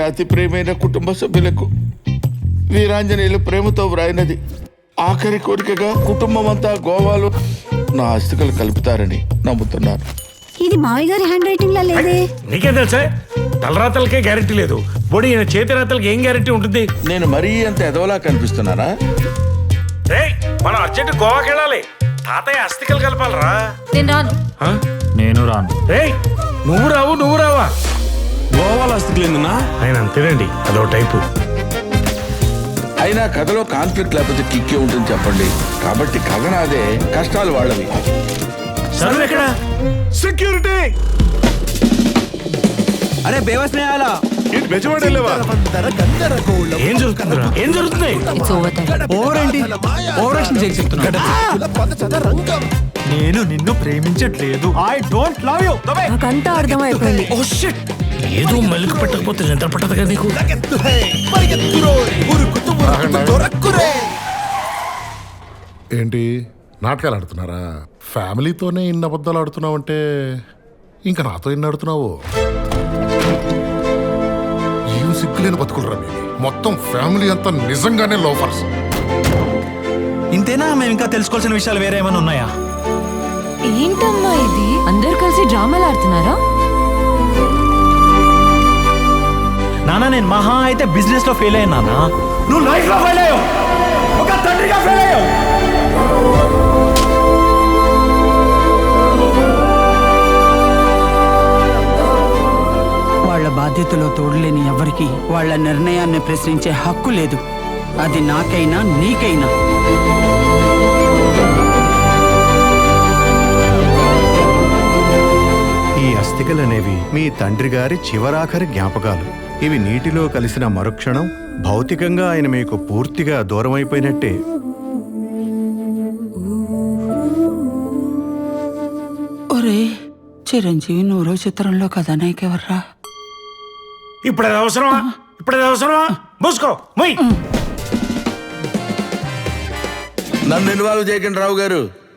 అతి ప్రియమైన కుటుంబ సభ్యులకు వీరాంజనేయులు ప్రేమతో వ్రాయినది. ఆఖరి కోరికగా కుటుంబం అంతా గోవాలో నా అస్థికలు కలుపుతారని నమ్ముతున్నారు. ఇది మావి గారి హ్యాండ్ రైటింగ్ లా లేదే. నీకేం తెలుసా? తలరాతలకే గ్యారెంటీ లేదు, బోడి చేతి రాతలకి ఏం గ్యారెంటీ ఉంటుంది? నేను మరీ అంత ఎదవలా కనిపిస్తున్నానా? మనం అర్జెంట్ గోవాకి వెళ్ళాలి. తాతయ్య అస్థికలు కలపాలరా. నేను రాను. నేను రాను. నువ్వు రావా? గోవాలో అస్థికలు ఎందునా? ఆయన అంతేనండి, అదో టైపు. అయినా కథలో కాన్ఫ్లిక్ట్ లేకపోతే కిక్కే ఉంటుంది చెప్పండి. కాబట్టి కథ నాదే, కష్టాలు వాళ్ళవి. సరువు ఎక్కడ? సెక్యూరిటీ! అరే బేవస్ నేయాలా? ఏం జరుగుతుంది? నేను నిన్ను ప్రేమించట్లేదు. I don't love you. నాకంతా అర్థమైపోయింది. Oh shit! ఏదో మెలుకు పెట్టకపోతే నిద్ర పట్టదుగా నీకు. ఏంటి నాటకాలు ఆడుతున్నారా? ఫ్యామిలీతోనే ఇన్ని అబద్ధాలు ఆడుతున్నావు అంటే ఇంకా నాతో ఎన్ని ఆడుతున్నావు? ఏం సిగ్గులేని బతుకులరా మీరు. మొత్తం ఫ్యామిలీ అంతా నిజంగానే లోఫర్స్. ఇంతేనా? మేము ఇంకా తెలుసుకోవాల్సిన విషయాలు వేరే ఏమైనా ఉన్నాయా? ఏంటమ్మా ఇది? అందరు కలిసి డ్రామాలు ఆడుతున్నారా? నానా నేను మహా అయితే బిజినెస్ లో ఫెయిల్ అయ్యా నాన్న. నువ్వు లైఫ్ లో ఫెయిల్ అయ్యావు, ఒక తండ్రిగా ఫెయిల్ అయ్యావు. వాళ్ళ బాధ్యతలో తోడలేని ఎవరికి వాళ్ళ నిర్ణయాన్ని ప్రశ్నించే హక్కు లేదు. అది నాకైనా నీకైనా. ఈ అస్థికలనేవి మీ తండ్రి గారి చివరాఖరి జ్ఞాపకాలు. ఇవి నీటిలో కలిసిన మరుక్షణం భౌతికంగా ఆయన మీకు పూర్తిగా దూరమైపోయినట్టే. ఒరే చిరంజీవి 100వ చిత్రంలో కథానాయిక ఎవర్రా? ఇప్పుడు అవసరమా? మూసుకో మొయ్. నన్ను ఇన్వాల్వ్ చేయకండి రావు గారు.